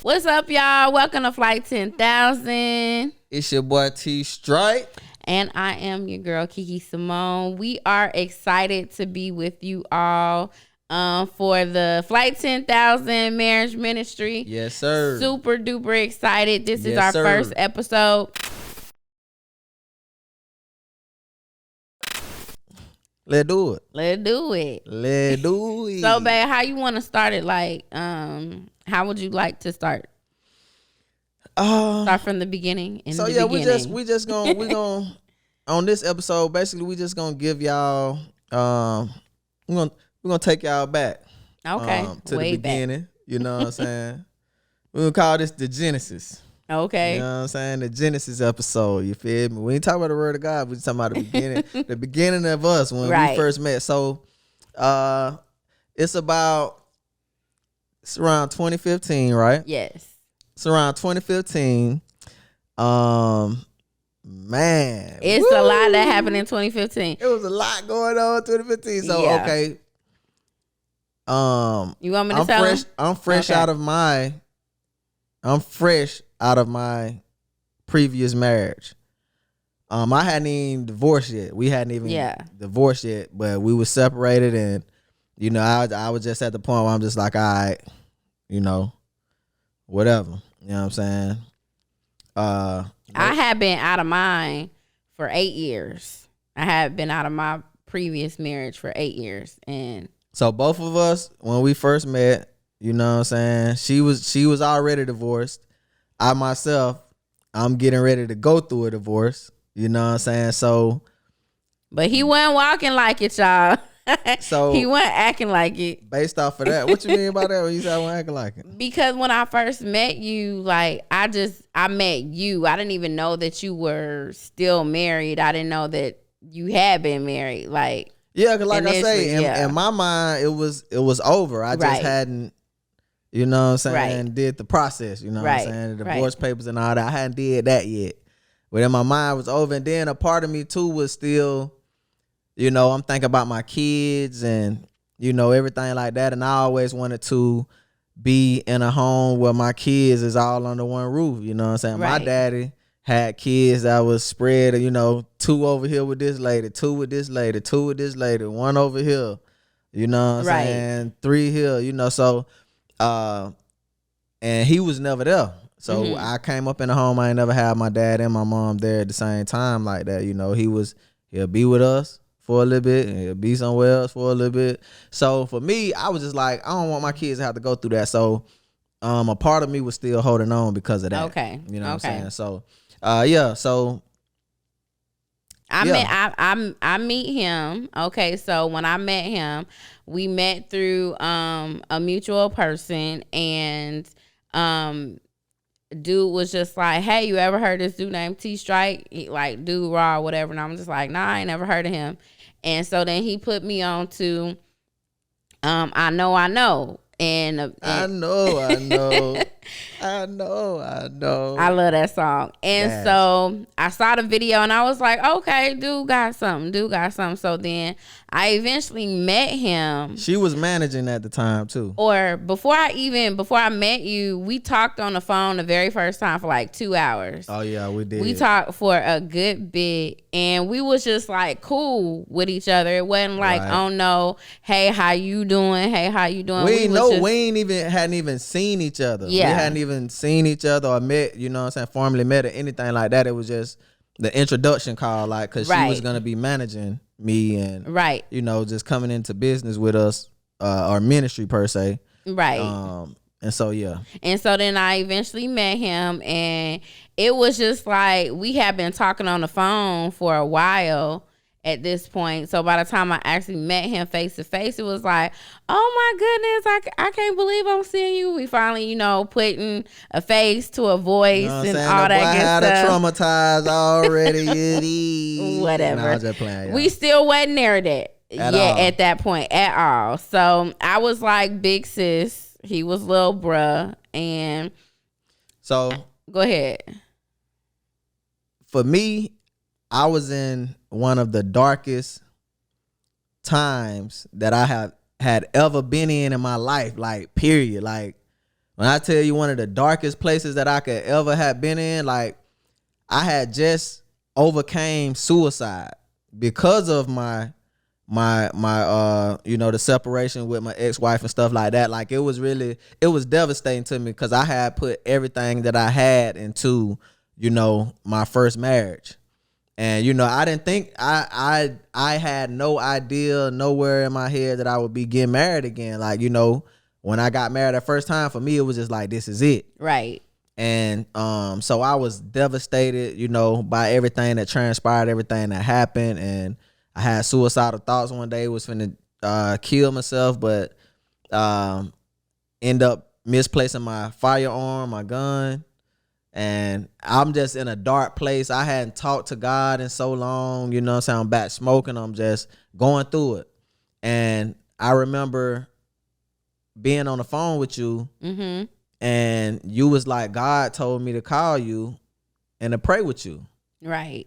What's up, y'all? Welcome to Flight 10,000. It's your boy T Strike. And I am your girl, Kiki Simone. We are excited to be with you all for the Flight 10,000 Marriage Ministry. Yes, sir. Super duper excited. This is Yes, our sir. first episode. Let's do it. Let's do it. Let's do it. So, babe, how you want to start it? Like, how would you like to start? Start from the beginning. We just gonna on this episode. Basically, we just gonna give y'all. We're gonna take y'all back. Okay. To Way the beginning. You know what I'm saying? We're gonna call this the Genesis. Okay. You know what I'm saying? The Genesis episode. You feel me? We ain't talking about the word of God. We just talking about the beginning, the beginning of us when Right. we first met. So, it's around 2015, right? Yes. It's around 2015. Man, It's a lot that happened in 2015. It was a lot going on in 2015. So Yeah. okay. You want me to tell him? I'm fresh Okay. out of my previous marriage. I hadn't even divorced yet. We hadn't even divorced yet, but we were separated, and you know, I was just at the point where I'm just like, all right, you know, whatever. You know what I'm saying? I had been out of mine for 8 years. I had been out of my previous marriage for 8 years, and so both of us, when we first met, you know what I'm saying, she was already divorced. I myself, I'm getting ready to go through a divorce. You know what I'm saying? So, but he wasn't walking like it, y'all. So he wasn't acting like it. Based off of that, what you mean by that when you say I wasn't acting like it? Because when I first met you, like I met you. I didn't even know that you were still married. I didn't know that you had been married. Like, yeah, because like I say, initially, in my mind, it was over. I just hadn't, you know what I'm saying, did the process, you know what I'm saying, the divorce papers and all that. I hadn't did that yet. But in my mind, it was over. And then a part of me, too, was still, you know, I'm thinking about my kids and, you know, everything like that. And I always wanted to be in a home where my kids is all under one roof, you know what I'm saying? My daddy had kids that was spread, you know, 2 over here with this lady, 2 with this lady, 2 with this lady, 1 over here, you know what I'm saying? 3 here, you know, so... and he was never there. So I came up in the home. I ain't never had my dad and my mom there at the same time like that. You know, he'll be with us for a little bit and he'll be somewhere else for a little bit. So for me, I was just like, I don't want my kids to have to go through that. So a part of me was still holding on because of that. Okay. You know what I'm saying? So so I meet him. Okay, so when I met him, we met through a mutual person, and dude was just like, "Hey, you ever heard this dude named T Strike? Like Dude Raw or whatever?" And I'm just like, "Nah, I ain't never heard of him." And so then he put me on to I know. And I know. I love that song. And so I saw the video and I was like, okay, dude got something. So then I eventually met him. She was managing at the time too. Or before I met you, we talked on the phone the very first time for like 2 hours. Oh yeah, we did. We talked for a good bit and we was just like cool with each other. It wasn't like, oh no, hey, how you doing? We hadn't even seen each other. Yeah. We hadn't even seen each other or met, you know what I'm saying, formally met or anything like that. It was just the introduction call, like, because she was going to be managing me and, you know, just coming into business with us, our ministry per se. Right. And so, yeah. And so then I eventually met him and it was just like we had been talking on the phone for a while at this point. So by the time I actually met him face to face, it was like, oh my goodness, I can't believe I'm seeing you. We finally, you know, putting a face to a voice, you know and all that good stuff. Traumatized already. Whatever. No, I was just playing, we still wasn't there at that point at all. So I was like big sis. He was little bruh. And so go ahead. For me, I was in one of the darkest times that I have had ever been in my life, like period. Like When I tell you one of the darkest places that I could ever have been in, like I had just overcame suicide because of my you know, the separation with my ex-wife and stuff like that. Like it was devastating to me because I had put everything that I had into, you know, my first marriage. And you know, I didn't think I had no idea nowhere in my head that I would be getting married again. Like, you know, when I got married the first time, for me it was just like, this is it. Right. And so I was devastated, you know, by everything that transpired, everything that happened. And I had suicidal thoughts one day, was finna kill myself, but end up misplacing my firearm, my gun. And I'm just in a dark place. I hadn't talked to God in so long, you know what I'm saying? I'm back smoking. I'm just going through it. And I remember being on the phone with you, and you was like, God told me to call you and to pray with you. Right.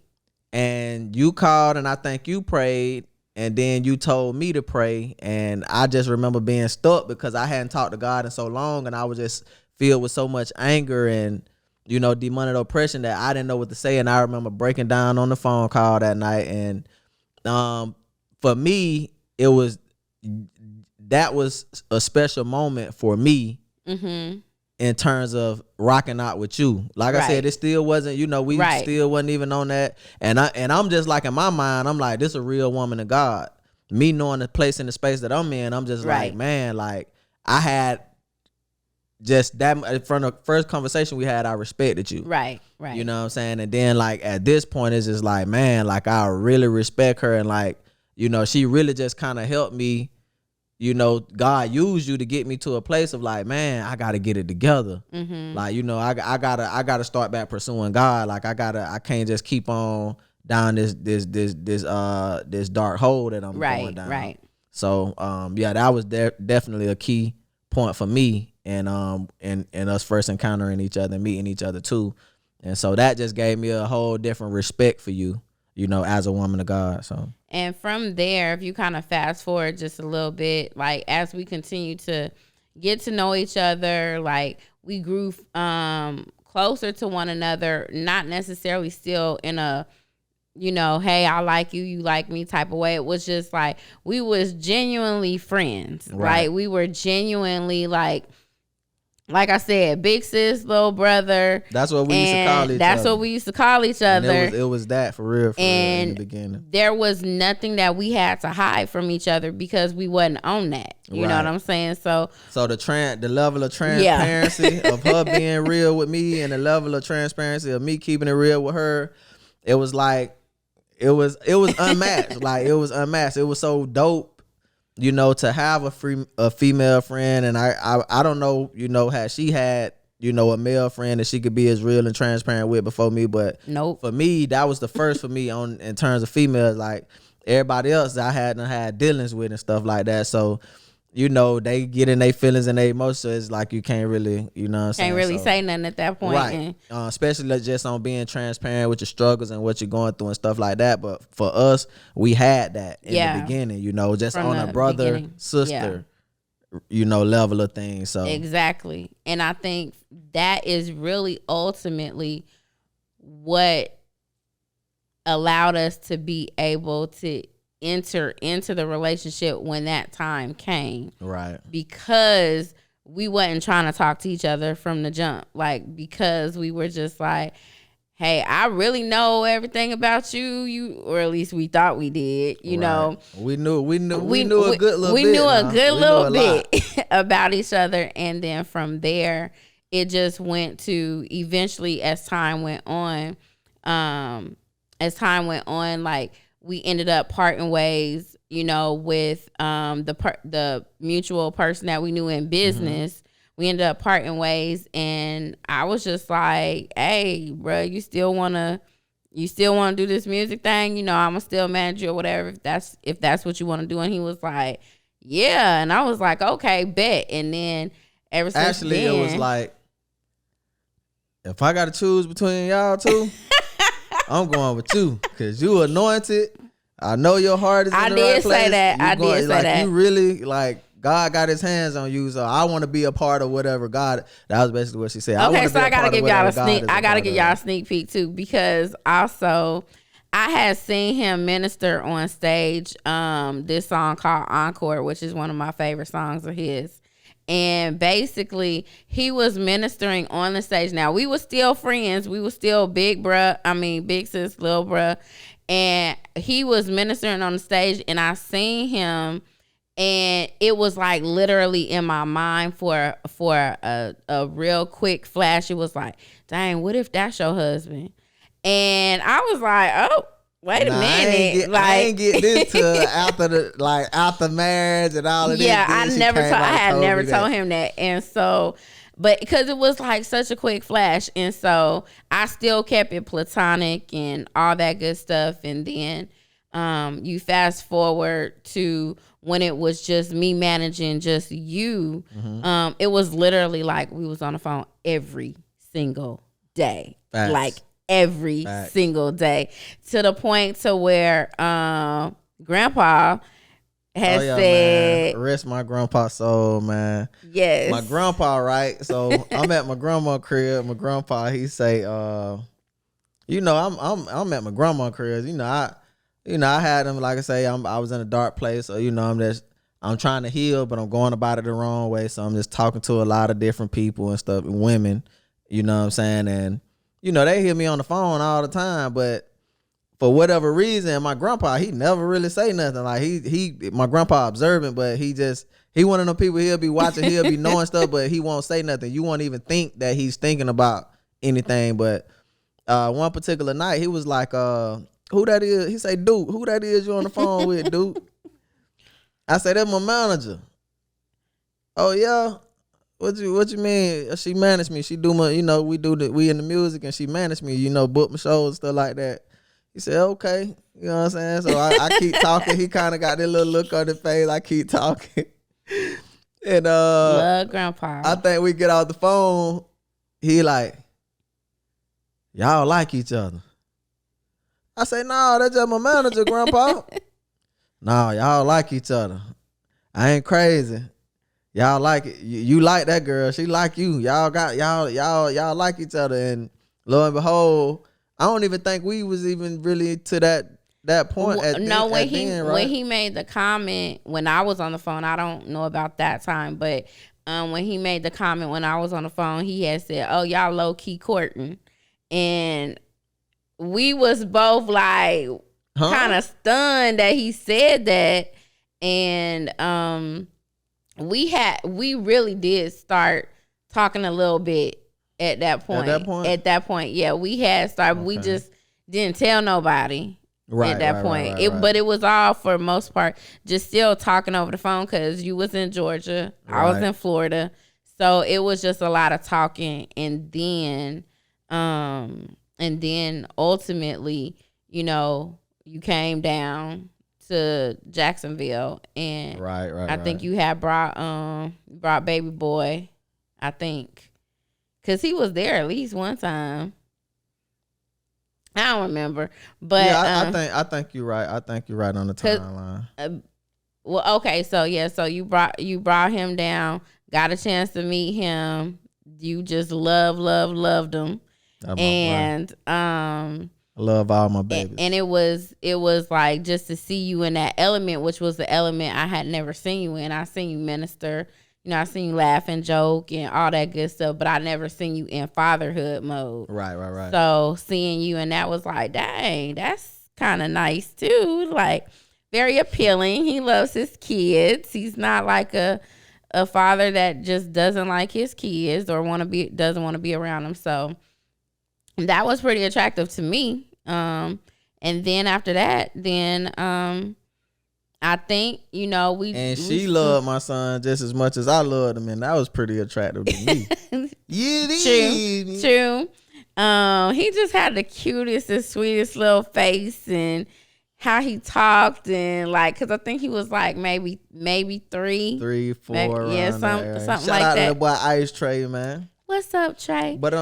And you called, and I think you prayed, and then you told me to pray. And I just remember being stuck because I hadn't talked to God in so long, and I was just filled with so much anger and, you know, demonic oppression that I didn't know what to say. And I remember breaking down on the phone call that night. And for me, that was a special moment for me in terms of rocking out with you. Like I said, it still wasn't, you know, we still wasn't even on that. And I'm just like, in my mind, I'm like, this is a real woman of God. Me knowing the place and the space that I'm in, I'm just like, man, like I had just that from the first conversation we had, I respected you. Right. You know what I'm saying? And then like at this point, it's just like, man, like I really respect her. And like, you know, she really just kind of helped me. You know, God used you to get me to a place of like, man, I gotta get it together. Like, you know, I gotta start back pursuing God. Like I can't just keep on down this dark hole that I'm going down. Right. So yeah, that was definitely a key point for me, and us first encountering each other and meeting each other too. And so that just gave me a whole different respect for you, you know, as a woman of God. So. And from there, if you kind of fast forward just a little bit, like as we continue to get to know each other, like we grew closer to one another, not necessarily still in a, you know, hey, I like you, you like me type of way. It was just like we was genuinely friends, right? We were genuinely like I said, big sis, little brother. That's what we used to call each other. That's what we used to call each other. And it was that for real in the beginning. There was nothing that we had to hide from each other because we wasn't on that. You know what I'm saying? So the level of transparency of her being real with me, and the level of transparency of me keeping it real with her, it was like it was unmatched. Like it was unmatched. It was so dope. You know, to have a female friend, and I don't know, you know, had she had, you know, a male friend that she could be as real and transparent with before me, but nope. For me, that was the first for me in terms of females. Like everybody else I hadn't had dealings with and stuff like that. So, you know, they get in their feelings and their emotions. So it's like you can't really, you know what I'm saying? Can't really say nothing at that point. Right. Especially just on being transparent with your struggles and what you're going through and stuff like that. But for us, we had that in the beginning, you know, just from on a brother, sister, you know, level of things. So exactly. And I think that is really ultimately what allowed us to be able to enter into the relationship when that time came. Right. Because we wasn't trying to talk to each other from the jump. Like, because we were just like, hey, I really know everything about you, or at least we thought we did, you know. We knew a good little bit about each other. And then from there, it just went to eventually as time went on, like, we ended up parting ways, you know, with the mutual person that we knew in business. We ended up parting ways, and I was just like, "Hey, bro, you still wanna do this music thing? You know, I'ma still manage you or whatever if that's what you want to do." And he was like, "Yeah," and I was like, "Okay, bet." And then ever since then, it was like, if I got to choose between y'all two. I'm going with you because you anointed. I know your heart is in the right place. I did say that. You really like God got his hands on you, so I want to be a part of whatever God. That was basically what she said. Okay, so I gotta give y'all a sneak. I gotta give y'all a sneak peek too, because also I had seen him minister on stage. This song called Encore, which is one of my favorite songs of his. And basically, he was ministering on the stage. Now, we were still friends. We were still big sis, little bruh. And he was ministering on the stage, and I seen him, and it was like literally in my mind for a real quick flash. It was like, dang, what if that's your husband? And I was like, oh, wait a minute. I ain't get this till after marriage and all of this. Yeah, I had never told him that. And so, but because it was like such a quick flash. And so I still kept it platonic and all that good stuff. And then you fast forward to when it was just me managing just you. Mm-hmm. It was literally like we was on the phone every single day. Facts. Like every single day, to the point to where Grandpa has said, man. Rest my grandpa's soul, man. Yes. My grandpa, right? So I'm at my grandma's crib. My grandpa, he say, I'm at my grandma's crib. I had him, like I say, I was in a dark place. So, I'm trying to heal, but I'm going about it the wrong way. So I'm just talking to a lot of different people and stuff, women, you know what I'm saying? And they hear me on the phone all the time, but for whatever reason, my grandpa, he never really say nothing. Like my grandpa observant, but he one of them people, he'll be watching, he'll be knowing stuff, but he won't say nothing. You won't even think that he's thinking about anything. But one particular night, he was like, who that is? He say, Duke, who that is you on the phone with, Duke? I say, that's my manager. Oh, yeah? What you mean? She managed me. She do my, we in the music and she managed me, book my shows, stuff like that. He said, okay. You know what I'm saying? So I keep talking. He kind of got that little look on his face. I keep talking. And love Grandpa. I think we get off the phone. He like, y'all like each other. I say, no, that's just my manager, Grandpa. No, y'all like each other. I ain't crazy. Y'all like it. You like that girl. She like you. Y'all like each other. And lo and behold, I don't even think we was even really to that point. When he made the comment when I was on the phone, I don't know about that time, but when he made the comment when I was on the phone, he had said, "Oh, y'all low key courting," and we was both like kind of stunned that he said that, and we really did start talking a little bit at that point. At that point, yeah, we had started. Okay. We just didn't tell nobody at that point. But it was all, for the most part, just still talking over the phone because you was in Georgia, I was in Florida, so it was just a lot of talking. And then ultimately, you came down to Jacksonville, and I think you had brought baby boy, I think, because he was there at least one time. I don't remember, but yeah, I think you're right. I think you're right on the timeline. Well, okay, so you brought him down, got a chance to meet him. You just loved him, and I love all my babies. And it was like just to see you in that element, which was the element I had never seen you in. I seen you minister, I seen you laugh and joke and all that good stuff, but I never seen you in fatherhood mode. Right. So seeing you, and that was like, dang, that's kind of nice too. Like, very appealing. He loves his kids. He's not like a father that just doesn't like his kids or doesn't want to be around them. So that was pretty attractive to me. And then after that, I think, she loved my son just as much as I loved him, and that was pretty attractive to me. True. He just had the cutest and sweetest little face, and how he talked, and because I think he was like maybe 3, 4, yeah, something like that. Shout out to the boy Ice Trey, man. What's up, Trey? But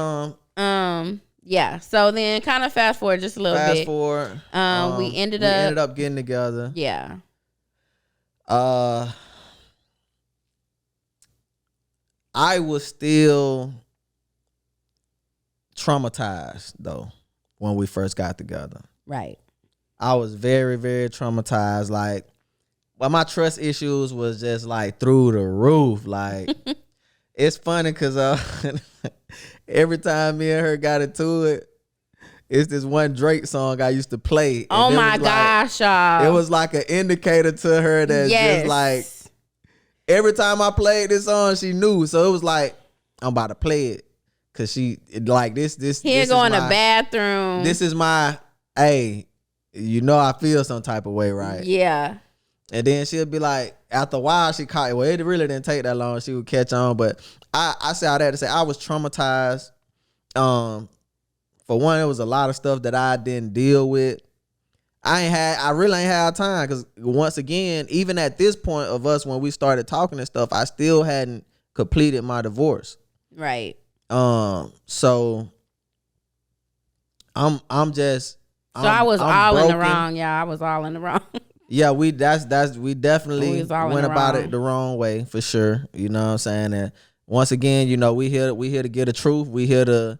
yeah. So then, kind of fast forward just a little bit. Fast forward. We ended up getting together. Yeah. I was still traumatized though when we first got together. Right. I was very, very traumatized. Like, well, my trust issues was just like through the roof. Like, it's funny because every time me and her got into it, it's this one Drake song I used to play. Oh my gosh, y'all. It was like an indicator to her that just like every time I played this song, she knew. So it was like, I'm about to play it. Cause she like this Here go in the bathroom. This is my, hey, you know I feel some type of way, right? Yeah. And then she'll be like, after a while she caught it. Well, it really didn't take that long. She would catch on. But I say all that to say I was traumatized. For one, it was a lot of stuff that I didn't deal with. I really ain't had time because once again, even at this point of us when we started talking and stuff, I still hadn't completed my divorce. Right. So I'm just. So I was all broken. In the wrong, y'all. I was all in the wrong. Yeah, we definitely went about it the wrong way for sure. You know what I'm saying? And once again, you know, we here to get the truth. We here to,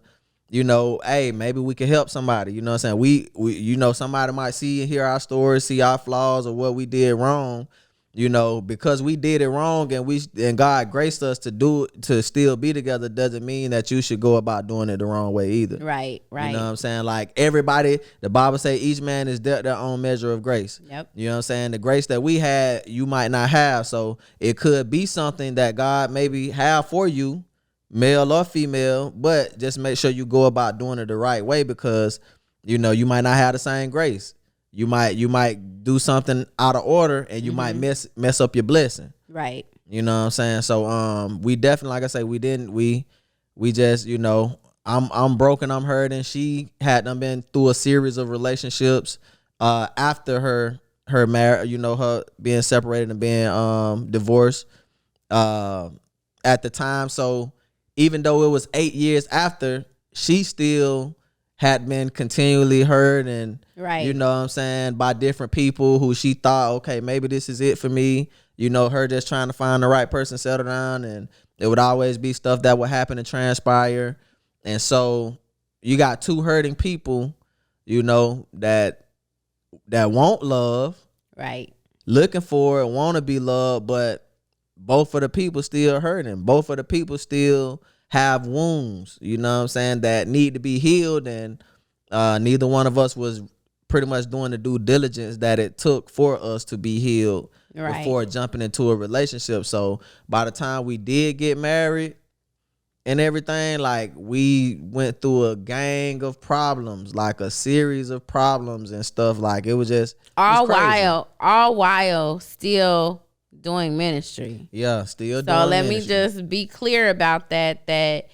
you know, hey, maybe we can help somebody. You know what I'm saying? We you know, somebody might see and hear our stories, see our flaws or what we did wrong. You know, because we did it wrong and God graced us to still be together doesn't mean that you should go about doing it the wrong way either. Right. You know what I'm saying? Like everybody, the Bible say each man is dealt their own measure of grace. Yep. You know what I'm saying? The grace that we had, you might not have. So it could be something that God maybe have for you, male or female, but just make sure you go about doing it the right way because, you know, you might not have the same grace. You might do something out of order and you might mess up your blessing. Right. You know what I'm saying? So we definitely, like I say, we just, you know, I'm broken, I'm hurt, and she had done been through a series of relationships after her marriage, you know, her being separated and being divorced at the time. So even though it was 8 years after, she still had been continually hurt and you know what I'm saying, by different people who she thought, okay, maybe this is it for me. You know, her just trying to find the right person, settle down, and it would always be stuff that would happen and transpire. And so you got two hurting people, you know, that want love. Right. Looking for it, want to be loved, but both of the people still hurting. Both of the people still have wounds, you know what I'm saying, that need to be healed, and neither one of us was pretty much doing the due diligence that it took for us to be healed before jumping into a relationship. So by the time we did get married and everything, like we went through a gang of problems, like a series of problems and stuff. Like it was just all while still doing ministry. Yeah, still doing ministry. So let me just be clear about that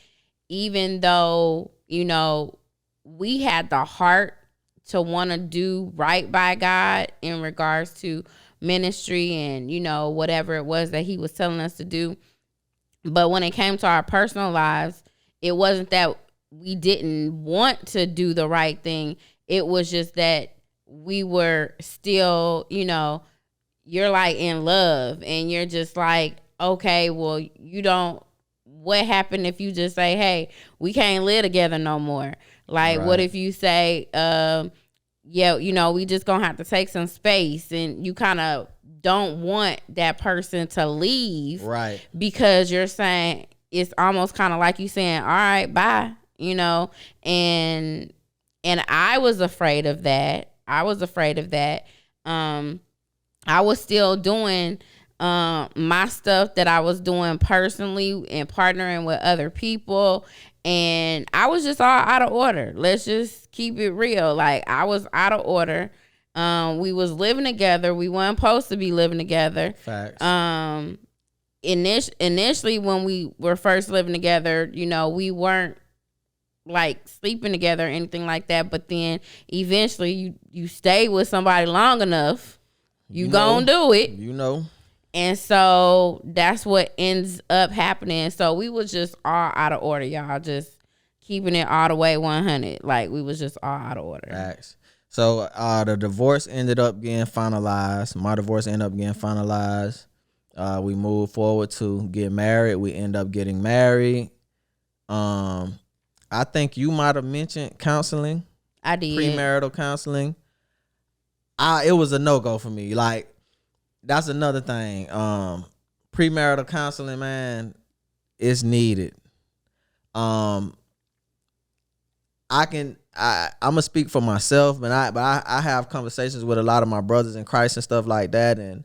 even though, you know, we had the heart to want to do right by God in regards to ministry and, you know, whatever it was that he was telling us to do. But when it came to our personal lives, it wasn't that we didn't want to do the right thing. It was just that we were still, you know, you're like in love and you're just like, okay, well, you don't, what happened if you just say, hey, we can't live together no more? Like, what if you say, yeah, you know, we just gonna have to take some space, and you kind of don't want that person to leave. Right. Because you're saying, it's almost kind of like you saying, all right, bye, you know, and I was afraid of that. I was still doing my stuff that I was doing personally and partnering with other people, and I was just all out of order. Let's just keep it real. Like, I was out of order. We was living together. We weren't supposed to be living together. Facts. Initially when we were first living together, you know, we weren't like sleeping together or anything like that, but then eventually you stay with somebody long enough, you gonna do it, you know. And so that's what ends up happening. So we was just all out of order, y'all. Just keeping it all the way 100. Like, we was just all out of order. Facts. So the divorce ended up getting finalized. My divorce ended up getting finalized. We moved forward to get married. We end up getting married. I think you might have mentioned counseling. I did. Premarital counseling. It was a no-go for me. Like, that's another thing. Premarital counseling, man, is needed. I'm gonna speak for myself, but I have conversations with a lot of my brothers in Christ and stuff like that, and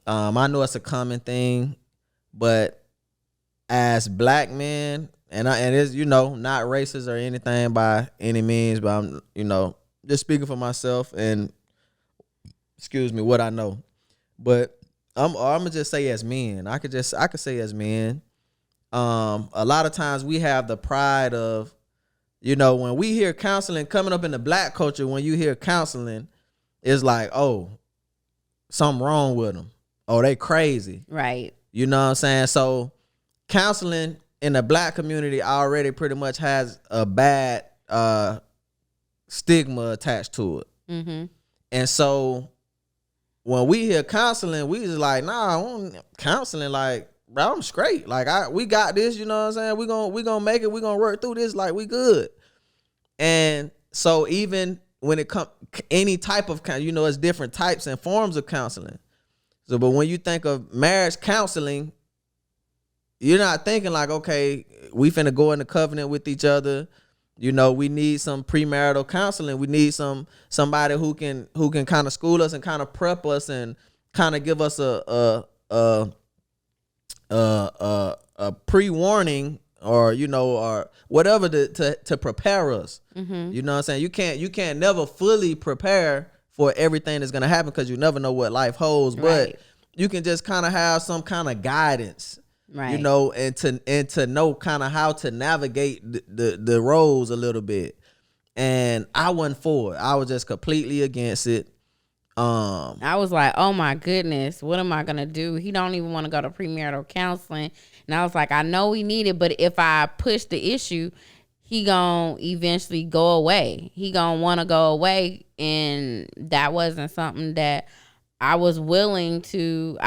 I know it's a common thing, but as black men, and it's, you know, not racist or anything by any means, but I'm, you know, just speaking for myself and what I know. But I'm gonna just say as men, I could say as men, a lot of times we have the pride of, you know, when we hear counseling coming up in the black culture, when you hear counseling, it's like, oh, something wrong with them. Oh, they crazy. Right. You know what I'm saying? So counseling in the black community already pretty much has a bad stigma attached to it. Mm-hmm. And so when we hear counseling, we just like, nah, counseling, like, bro, I'm straight. Like, we got this, you know what I'm saying? We gonna make it. We gonna work through this. Like, we good. And so even when it comes any type of, you know, it's different types and forms of counseling. So, but when you think of marriage counseling, you're not thinking like, okay, we finna go into covenant with each other. You know, we need some premarital counseling. We need somebody who can kind of school us and kind of prep us and kind of give us a pre-warning, or, you know, or whatever to prepare us. Mm-hmm. You know what I'm saying? You can't never fully prepare for everything that's gonna happen, because you never know what life holds. Right. But you can just kind of have some kind of guidance, right? You know, and to know kind of how to navigate the roads a little bit. And I wasn't for it. I was just completely against it. I was like, oh my goodness, what am I gonna do? He don't even want to go to premarital counseling. And I was like, I know we need it, but if I push the issue, he gonna eventually go away. He gonna want to go away. And that wasn't something that I was willing to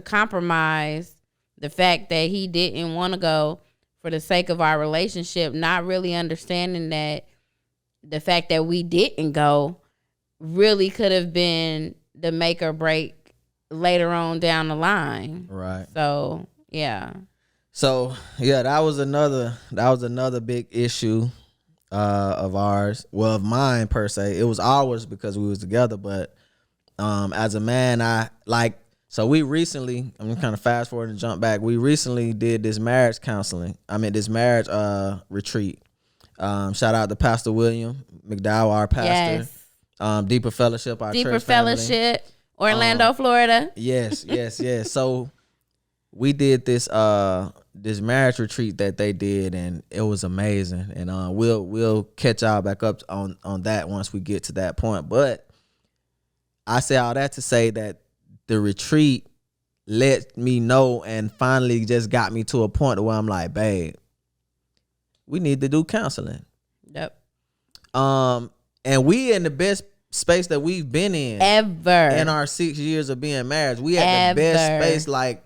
compromise the fact that he didn't want to go for the sake of our relationship, not really understanding that the fact that we didn't go really could have been the make or break later on down the line. Right. So, yeah. So, yeah, that was another big issue of ours. Well, of mine per se. It was ours because we was together, but as a man, we recently, I'm kind of fast forward and jump back. We recently did this marriage retreat. Shout out to Pastor William McDowell, our pastor. Yes. Deeper Fellowship, our Deeper church Fellowship, family. Orlando, Florida. Yes. So we did this marriage retreat that they did, and it was amazing. And we'll catch y'all back up on that once we get to that point. But I say all that to say that the retreat let me know and finally just got me to a point where I'm like, babe, we need to do counseling. Yep. And we in the best space that we've been in ever in our 6 years of being married. We at the best space. Like,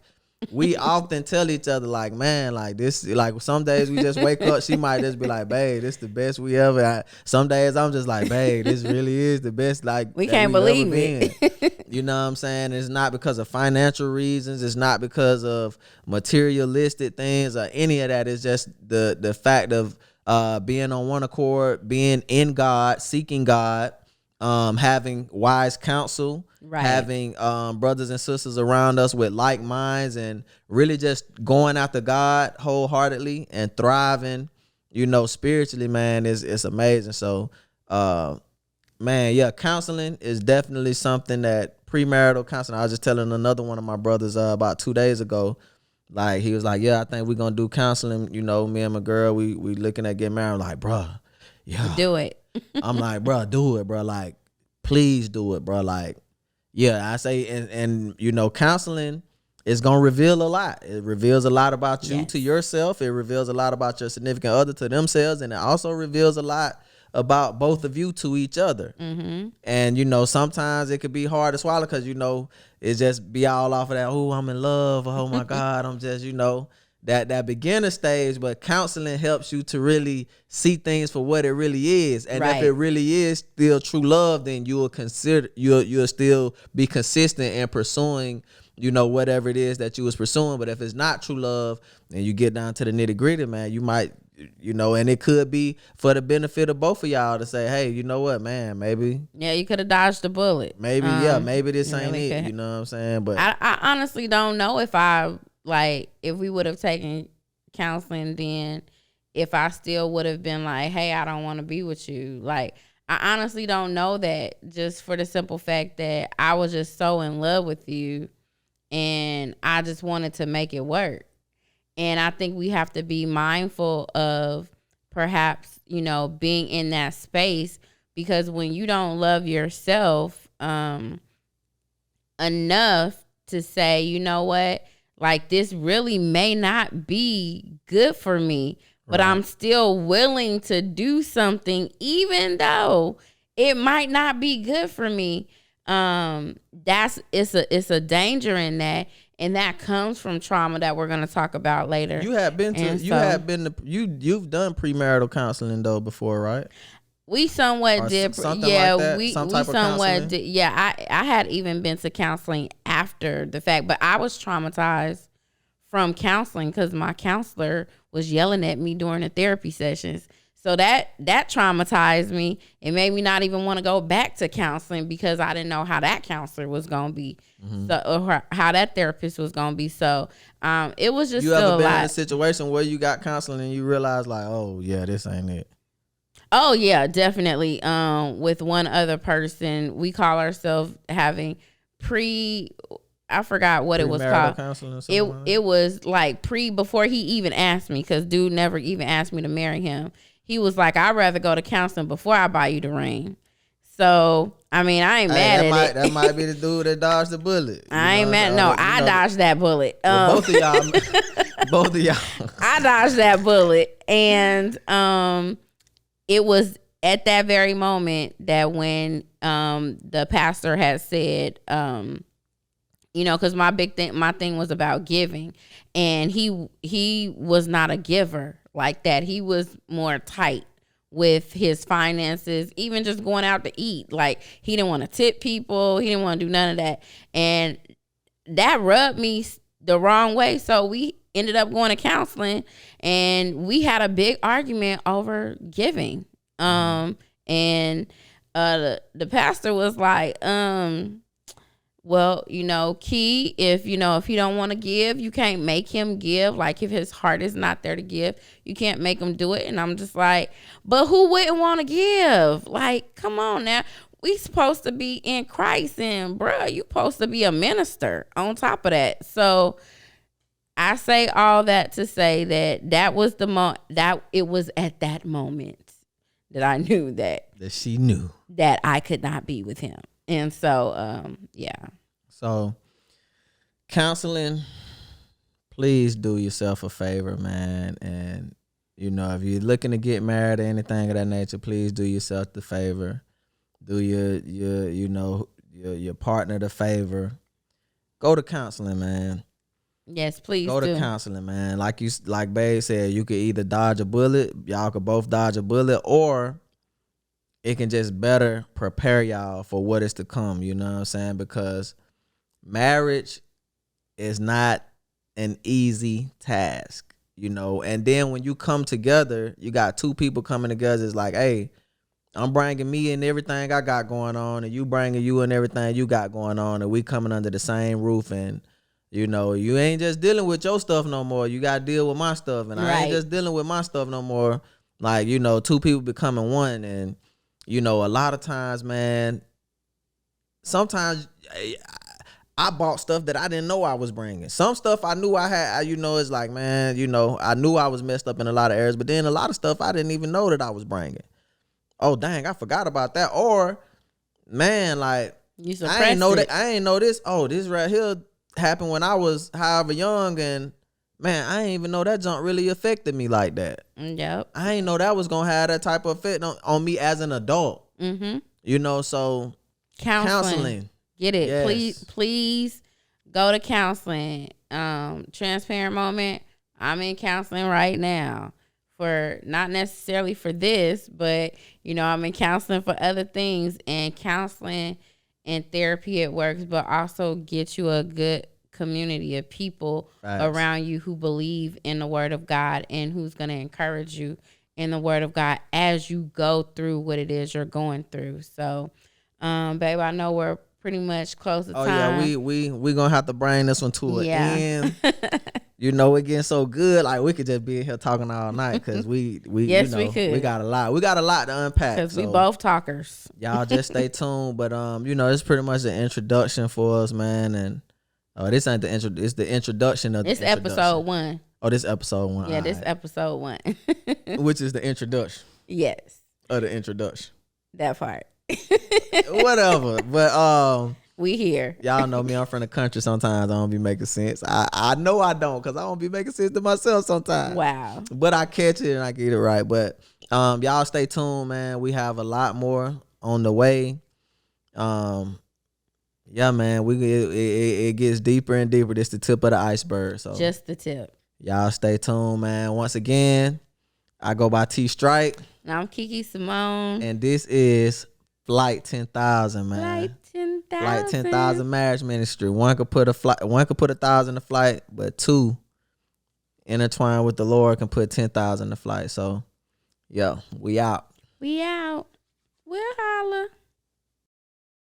we often tell each other, like, man, like this, like some days we just wake up, she might just be like, babe, this the best we ever had. Some days I'm just like, babe, this really is the best, like, we can't believe it. You know what I'm saying? It's not because of financial reasons, it's not because of materialistic things or any of that. It's just the fact of being on one accord, being in God, seeking God, having wise counsel, right, having brothers and sisters around us with like minds, and really just going after God wholeheartedly and thriving, you know, spiritually, man, it's amazing. So, man, yeah, counseling is definitely something that premarital counseling. I was just telling another one of my brothers about 2 days ago. Like, he was like, yeah, I think we're going to do counseling. You know, me and my girl, we looking at getting married. I'm like, bro, yeah. Do it. I'm like, bro, do it, bro. Like, please do it, bro. Like, yeah, I say, and you know, counseling is going to reveal a lot. It reveals a lot about you to yourself. It reveals a lot about your significant other to themselves. And it also reveals a lot about both of you to each other. Mm-hmm. And, you know, sometimes it could be hard to swallow because, you know, it just be all off of that, oh, I'm in love, oh my God, I'm just, you know, that beginner stage. But counseling helps you to really see things for what it really is. And if it really is still true love, then you'll still be consistent in pursuing, you know, whatever it is that you was pursuing. But if it's not true love and you get down to the nitty gritty, man, you might, you know, and it could be for the benefit of both of y'all to say, hey, you know what, man, maybe. Yeah, you could have dodged the bullet. Maybe, maybe this ain't really it. You know what I'm saying? But I honestly don't know if if we would have taken counseling then, if I still would have been like, hey, I don't want to be with you. Like, I honestly don't know that, just for the simple fact that I was just so in love with you and I just wanted to make it work. And I think we have to be mindful of perhaps, you know, being in that space, because when you don't love yourself enough to say, you know what, like, this really may not be good for me, but I'm still willing to do something even though it might not be good for me. It's a danger in that, and that comes from trauma that we're going to talk about later. You've done premarital counseling though before, right? We somewhat did. Yeah, like we somewhat did. Yeah, I had even been to counseling after the fact, but I was traumatized from counseling because my counselor was yelling at me during the therapy sessions. So that traumatized me. It made me not even want to go back to counseling because I didn't know how that counselor was going to be, or how that therapist was going to be. So it was just. You ever been in a situation where you got counseling and you realize like, oh yeah, this ain't it? Oh yeah, definitely. With one other person, we call ourselves having I forgot what it was called. It was like before he even asked me, because dude never even asked me to marry him. He was like, I'd rather go to counseling before I buy you the ring. So, I mean, I ain't mad at it. That might be the dude that dodged the bullet. I ain't mad. No, I dodged that bullet. Both of y'all. I dodged that bullet. And it was at that very moment that when the pastor had said, you know, because my thing was about giving, and he was not a giver like that. He was more tight with his finances, even just going out to eat. Like, he didn't want to tip people. He didn't want to do none of that. And that rubbed me the wrong way. So we ended up going to counseling, and we had a big argument over giving. And the pastor was like, well, you know, Key, if he don't want to give, you can't make him give. Like, if his heart is not there to give, you can't make him do it. And I'm just like, but who wouldn't want to give? Like, come on now. We supposed to be in Christ, and bruh, you supposed to be a minister on top of that. So I say all that to say that was that it was at that moment that I knew that she knew that I could not be with him. And so, yeah. So, counseling, please do yourself a favor, man. And, you know, if you're looking to get married or anything of that nature, please do yourself the favor. Do your partner the favor. Go to counseling, man. Yes, please go to counseling, man. Like Babe said, you could either dodge a bullet. Y'all could both dodge a bullet, or it can just better prepare y'all for what is to come, you know what I'm saying? Because marriage is not an easy task, you know? And then when you come together, you got two people coming together. It's like, hey, I'm bringing me and everything I got going on, and you bringing you and everything you got going on, and we coming under the same roof. And, you know, you ain't just dealing with your stuff no more. You got to deal with my stuff. And I ain't just dealing with my stuff no more. Like, you know, two people becoming one. And, you know, a lot of times, man, sometimes I bought stuff that I didn't know I was bringing. Some stuff I knew I had, you know, it's like, man, you know, I knew I was messed up in a lot of areas, but then a lot of stuff I didn't even know that I was bringing. Oh, dang, I forgot about that. Or, man, like, I ain't know this. Oh, this right here happened when I was however young, and man, I didn't even know that junk really affected me like that. Yep. I didn't know that was gonna have that type of effect on me as an adult. Mm-hmm. You know, so counseling. Get it. Yes. Please go to counseling. Transparent moment. I'm in counseling right now. For not necessarily for this, but I'm in counseling for other things, and counseling and therapy, it works, but also get you a good community of people around you who believe in the word of God and who's going to encourage you in the word of God as you go through what it is you're going through. So, babe, I know we're pretty much close to time. Oh yeah, we gonna have to bring this one to an end. We're getting so good, like we could just be in here talking all night because we yes, we could. We got a lot to unpack because we both talkers. Y'all just stay tuned, but it's pretty much the introduction for us, man. And this ain't the intro. It's the introduction of this episode 1. Oh, this episode 1. Yeah, this episode 1. Which is the introduction. Yes. Of the introduction. That part. Whatever, but we here. Y'all know me. I'm from the country. Sometimes I don't be making sense. I know I don't, because I don't be making sense to myself sometimes. Wow. But I catch it and I get it right. But y'all stay tuned, man. We have a lot more on the way. Yeah, man. It gets deeper and deeper. This the tip of the iceberg. So just the tip. Y'all stay tuned, man. Once again, I go by T Strike. Now I'm Kiki Simone. And this is Flight 10,000, man. Flight 10,000. Flight 10,000 Marriage Ministry. One could put 1,000 to flight, but 2 intertwined with the Lord can put 10,000 to flight. So, yo, we out. We out. We'll holla.